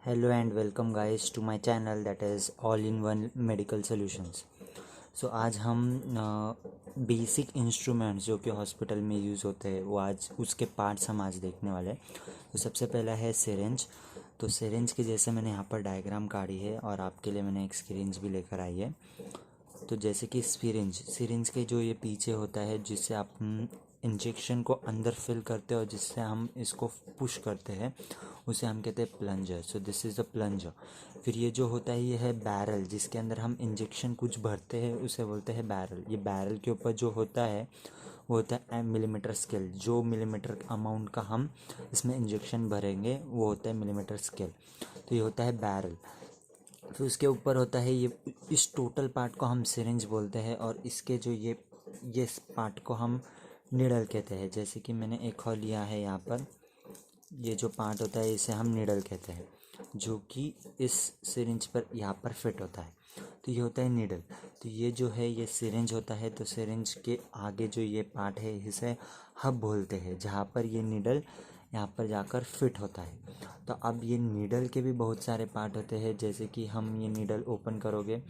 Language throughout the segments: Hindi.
Hello and welcome guys to my channel that is all in one medical solutions. सो आज हम बेसिक इंस्ट्रूमेंट्स जो कि हॉस्पिटल में यूज़ होते हैं वो आज उसके पार्ट्स हम आज देखने वाले हैं। तो सबसे पहला है सिरिंज। तो सिरिंज के जैसे मैंने यहाँ पर डायग्राम काढ़ी है और आपके लिए मैंने एक सिरिंज भी लेकर आई है। तो जैसे कि सिरिंज के जो ये पीछे होता है जिससे आप इंजेक्शन को अंदर फिल करते हैं और जिससे हम इसको पुश करते हैं उसे हम कहते हैं plunger. So this is the plunger. फिर ये जो होता है ये है बैरल, जिसके अंदर हम इंजेक्शन कुछ भरते हैं उसे बोलते हैं बैरल। ये बैरल के ऊपर जो होता है वो होता है मिलीमीटर स्केल। जो मिलीमीटर अमाउंट का हम इसमें इंजेक्शन भरेंगे वो होता है मिलीमीटर स्केल। तो ये होता है बैरल। फिर उसके ऊपर होता है ये, इस टोटल पार्ट को हम सिरिंज बोलते हैं और इसके जो ये इस पार्ट को हम निडल कहते हैं। जैसे कि मैंने एक और लिया है यहाँ पर, ये जो पार्ट होता है इसे हम निडल कहते हैं, जो कि इस सिरिंज पर यहाँ पर फिट होता है। तो ये होता है निडल। तो ये जो है ये सिरिंज होता है। तो सिरिंज के आगे जो ये पार्ट है इसे हब बोलते हैं, जहाँ पर ये निडल यहाँ पर जाकर फिट होता है। तो अब ये नीडल के भी बहुत सारे पार्ट होते हैं। जैसे कि हम ये नीडल ओपन करोगे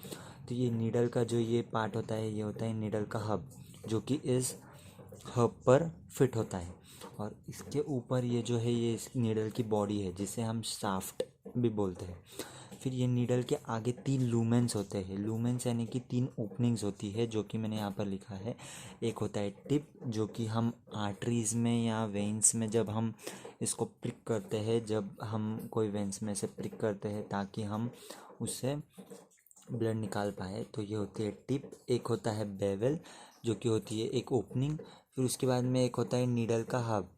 तो ये नीडल का जो ये पार्ट होता है ये होता है नीडल का हब, जो कि इस हब पर फिट होता है। और इसके ऊपर ये जो है ये इस नीडल की बॉडी है जिसे हम शाफ्ट भी बोलते हैं। फिर ये नीडल के आगे 3 लूमेंस होते हैं। लूमेंस यानी कि 3 ओपनिंग्स होती है, जो कि मैंने यहाँ पर लिखा है। एक होता है टिप, जो कि हम आर्टरीज़ में या वेंस में जब हम इसको प्रिक करते हैं, जब हम कोई वेंस में से प्रिक करते हैं ताकि हम उससे ब्लड निकाल पाए, तो ये होती है टिप। एक होता है बेवल, जो कि होती है एक ओपनिंग। फिर उसके बाद में एक होता है नीडल का हब।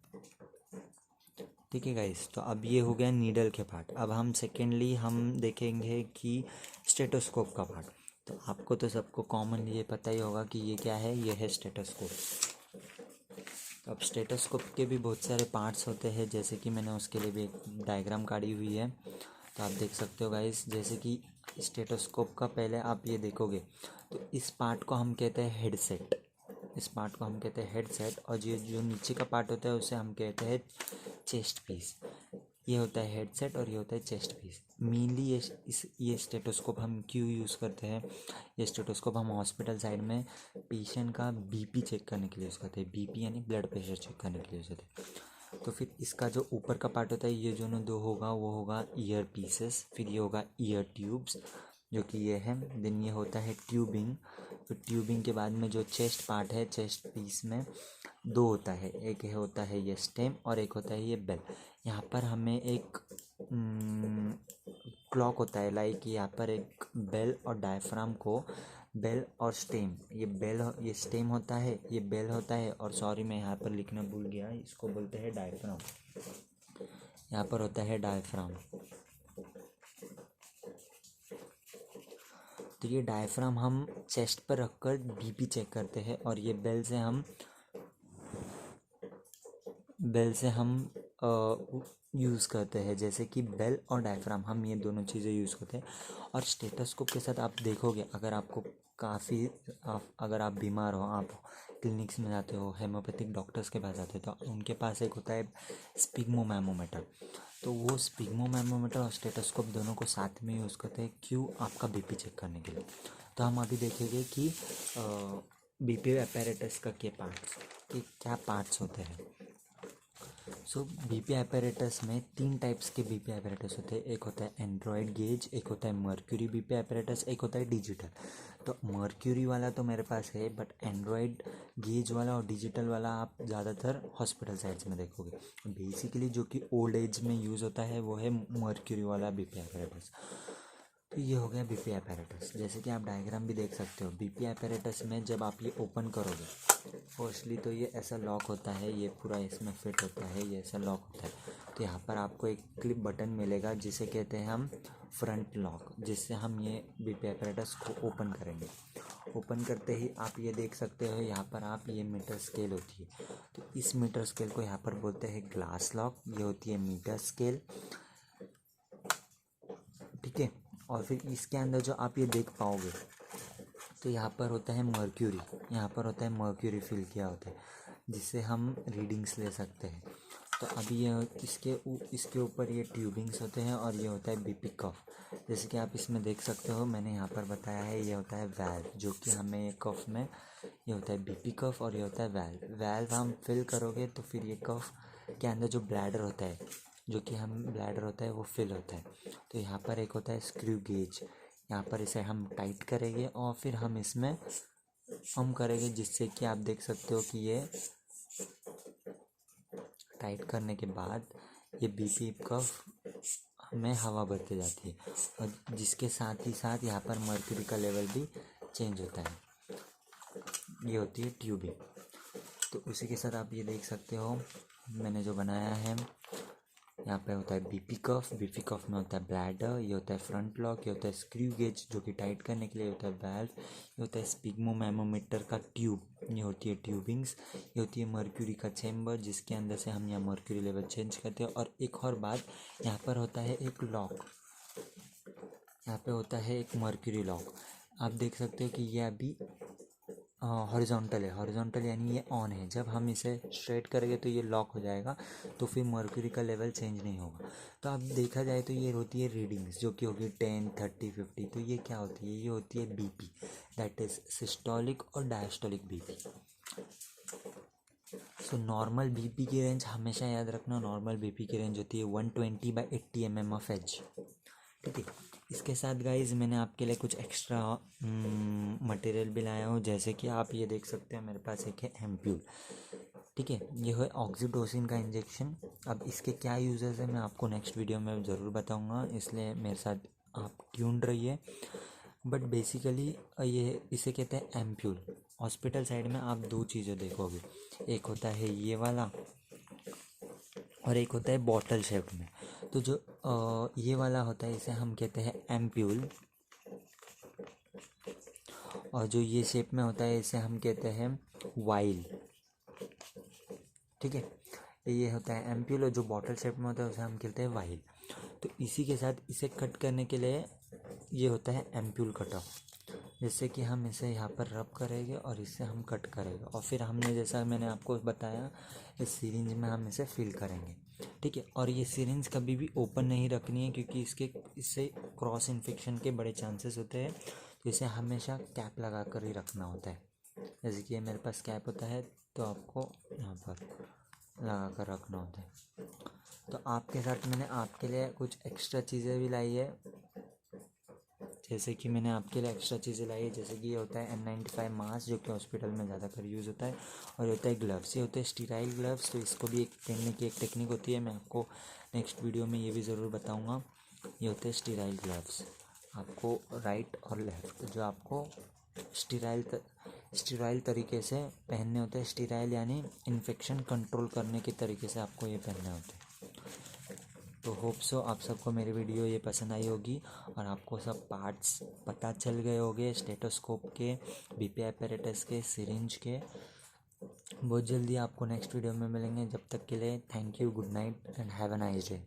ठीक है गाइस, तो अब ये हो गया नीडल के पार्ट। अब हम सेकेंडली हम देखेंगे कि स्टेटोस्कोप का पार्ट। तो आपको तो सबको कॉमन ये पता ही होगा कि ये क्या है, ये है स्टेटोस्कोप। तो अब स्टेटोस्कोप के भी बहुत सारे पार्ट्स होते हैं, जैसे कि मैंने उसके लिए भी एक डायग्राम काढ़ी हुई है। तो आप देख सकते हो गाइस, जैसे कि स्टेटोस्कोप का पहले आप ये देखोगे तो इस पार्ट को हम कहते हैं हेडसेट। इस पार्ट को हम कहते हैं हेडसेट। और ये जो नीचे का पार्ट होता है उसे हम कहते हैं चेस्ट पीस। ये होता है हेडसेट और ये होता है चेस्ट पीस। मेनली ये स्टेटोस्कोप हम क्यों यूज़ करते हैं, ये स्टेटोस्कोप हम हॉस्पिटल साइड में पेशेंट का बीपी चेक करने के लिए यूज़ करते हैं। बीपी यानी ब्लड प्रेशर चेक करने के लिए यूज़ करते हैं। तो फिर इसका जो ऊपर का पार्ट होता है ये जो दो होगा वो होगा ईयर पीसेस। फिर ये होगा ईयर ट्यूब्स, जो कि ये है। देन ये होता है ट्यूबिंग। फिर ट्यूबिंग के बाद में जो चेस्ट पार्ट है, चेस्ट पीस में 2 होता है। एक है होता है ये स्टेम और एक होता है ये बेल। यहाँ पर हमें एक क्लॉक होता है, लाइक यहाँ पर एक बेल और डायफ्राम को, बेल और स्टेम, ये स्टेम होता है, ये बेल होता है। और सॉरी मैं यहाँ पर लिखना भूल गया, इसको बोलते हैं डायफ्राम। यहाँ पर होता है डायफ्राम। तो ये डायफ्राम हम चेस्ट पर रखकर बीपी चेक करते हैं और ये बेल से हम यूज़ करते हैं। जैसे कि बेल और डायफ्राम हम ये दोनों चीज़ें यूज़ करते हैं। और स्टेथोस्कोप के साथ आप देखोगे, अगर आप बीमार हो, आप क्लिनिक्स में जाते हो, हेमोपैथिक डॉक्टर्स के पास जाते हो, तो उनके पास एक होता है स्पिग्मोमैमोमीटर। तो वो स्पिग्मोमैमोमीटर और स्टेथोस्कोप दोनों को साथ में यूज़ करते हैं। क्यों? आपका बीपी चेक करने के लिए। तो हम अभी देखेंगे कि बीपी अपैरेटस का क्या पार्ट्स होते हैं। सो बीपी अपैरेटस में 3 टाइप्स के बीपी अपैरेटस होते हैं। एक होता है एंड्रॉयड गेज, एक होता है मर्क्यूरी बीपी अपैरेटस, एक होता है डिजिटल। तो मर्क्यूरी वाला तो मेरे पास है, बट एंड्रॉयड गेज वाला और डिजिटल वाला आप ज़्यादातर हॉस्पिटल साइड्स में देखोगे। बेसिकली जो कि ओल्ड एज में यूज़ होता है वो है मर्क्यूरी वाला बीपी अपैरेटस। तो ये हो गया बीपी अपैरेटस। जैसे कि आप डायग्राम भी देख सकते हो, बीपी अपैरेटस में जब आप ये ओपन करोगे फर्स्टली तो ये ऐसा लॉक होता है, ये पूरा इसमें फिट होता है, ये ऐसा लॉक होता है। तो यहाँ पर आपको एक क्लिप बटन मिलेगा जिसे कहते हैं हम फ्रंट लॉक, जिससे हम ये बीपी अपैरेटस को ओपन करेंगे। ओपन करते ही आप ये देख सकते हो यहाँ पर आप ये मीटर स्केल होती है। तो इस मीटर स्केल को यहाँ पर बोलते हैं ग्लास लॉक। ये होती है मीटर स्केल, ठीक है। और फिर इसके अंदर जो आप ये देख पाओगे तो यहाँ पर होता है मर्क्यूरी, यहाँ पर होता है मर्क्यूरी फिल किया होता है, जिससे हम रीडिंग्स ले सकते हैं। तो अभी ये इसके ऊपर ये ट्यूबिंग्स होते हैं और ये होता है बीपी कफ। जैसे कि आप इसमें देख सकते हो, मैंने यहाँ पर बताया है ये होता है वैल्व, जो कि हमें ये कफ में ये होता है बीपी कफ और ये होता है वैल्व हम फिल करोगे तो फिर ये कफ के अंदर जो ब्लैडर होता है, जो कि हम ब्लैडर होता है वो फिल होता है। तो यहाँ पर एक होता है स्क्रू गेज, यहाँ पर इसे हम टाइट करेंगे और फिर हम इसमें करेंगे, जिससे कि आप देख सकते हो कि ये टाइट करने के बाद ये बीपी कफ में हवा भरती जाती है और जिसके साथ ही साथ यहाँ पर मर्क्यूरी का लेवल भी चेंज होता है। ये होती है ट्यूबिंग। तो उसी के साथ आप ये देख सकते हो मैंने जो बनाया है, यहाँ पे होता है बीपी कफ में होता है ब्लैडर, ये होता है फ्रंट लॉक, ये होता है स्क्रू गेज जो कि टाइट करने के लिए होता है वैल्व, ये होता है स्पिग्मोमेमोमीटर का ट्यूब, ये होती है ट्यूबिंग्स, ये होती है मर्क्यूरी का चेम्बर जिसके अंदर से हम यहाँ मर्क्यूरी लेवल चेंज करते हैं। और एक और बात, यहाँ पर होता है एक लॉक, यहाँ पे होता है एक मर्क्यूरी लॉक। आप देख सकते हो कि ये अभी हॉरिजॉन्टल है, हॉरिजॉन्टल यानी ये ऑन है। जब हम इसे स्ट्रेट करेंगे तो ये लॉक हो जाएगा, तो फिर मर्क्यूरी का लेवल चेंज नहीं होगा। तो अब देखा जाए तो ये होती है रीडिंग्स, जो कि होगी 10, 30, 50। तो ये क्या होती है, ये होती है बीपी, दैट इज सिस्टोलिक और diastolic BP. So normal BP की रेंज हमेशा याद रखना, नॉर्मल बीपी की रेंज होती है 120/80 mm ऑफ एज। ठीक है, इसके साथ गाइज मैंने आपके लिए कुछ एक्स्ट्रा मटेरियल भी लाया हूँ। जैसे कि आप ये देख सकते हैं मेरे पास एक है एम्प्यूल। ठीक है, ये है ऑक्सीटोसिन का इंजेक्शन। अब इसके क्या यूजेस है मैं आपको नेक्स्ट वीडियो में ज़रूर बताऊँगा, इसलिए मेरे साथ आप ट्यून्ड रहिए। बट बेसिकली ये इसे कहते हैं एम्प्यूल। हॉस्पिटल साइड में आप दो चीज़ें देखोगे, एक होता है ये वाला और एक होता है बॉटल शेप में। तो जो ये वाला होता है इसे हम कहते हैं एम्प्यूल, और जो ये शेप में होता है इसे हम कहते हैं वाइल। ठीक है, ये होता है एम्प्यूल और जो बॉटल शेप में होता है उसे हम कहते हैं वाइल। तो इसी के साथ इसे कट करने के लिए ये होता है एम्प्यूल कटर, जिससे कि हम इसे यहाँ पर रब करेंगे और इससे हम कट करेंगे और फिर हमने जैसा मैंने आपको बताया इस सिरिंज में हम इसे फिल करेंगे। ठीक है, और ये सिरिंज कभी भी ओपन नहीं रखनी है क्योंकि इससे क्रॉस इन्फेक्शन के बड़े चांसेस होते हैं। तो इसे हमेशा कैप लगा कर ही रखना होता है। जैसे कि मेरे पास कैप होता है तो आपको यहाँ पर लगा कर रखना होता है। तो आपके साथ मैंने आपके लिए कुछ एक्स्ट्रा चीज़ें भी लाई है, जैसे कि मैंने आपके लिए एक्स्ट्रा चीज़ें लाई है। जैसे कि ये होता है N95 मास्क, जो कि हॉस्पिटल में ज़्यादातर यूज़ होता है, और ये होता है ग्लव्स, ये होते हैं स्टीराइल ग्लव्स। तो इसको भी एक पहनने की एक टेक्निक होती है, मैं आपको नेक्स्ट वीडियो में ये भी ज़रूर बताऊँगा। ये होते हैं स्टीराइल ग्लव्स, आपको राइट और लेफ़्ट जो आपको स्टीराइल तरीके से पहनने होते हैं। स्टीराइल यानी इन्फेक्शन कंट्रोल करने के तरीके से आपको ये पहनने होते हैं। तो होप सो आप सबको मेरी वीडियो ये पसंद आई होगी और आपको सब पार्ट्स पता चल गए होंगे, स्टेथोस्कोप के, बीपी apparatus के, सिरिंज के। बहुत जल्दी आपको नेक्स्ट वीडियो में मिलेंगे। जब तक के लिए thank you, good night and have a nice day.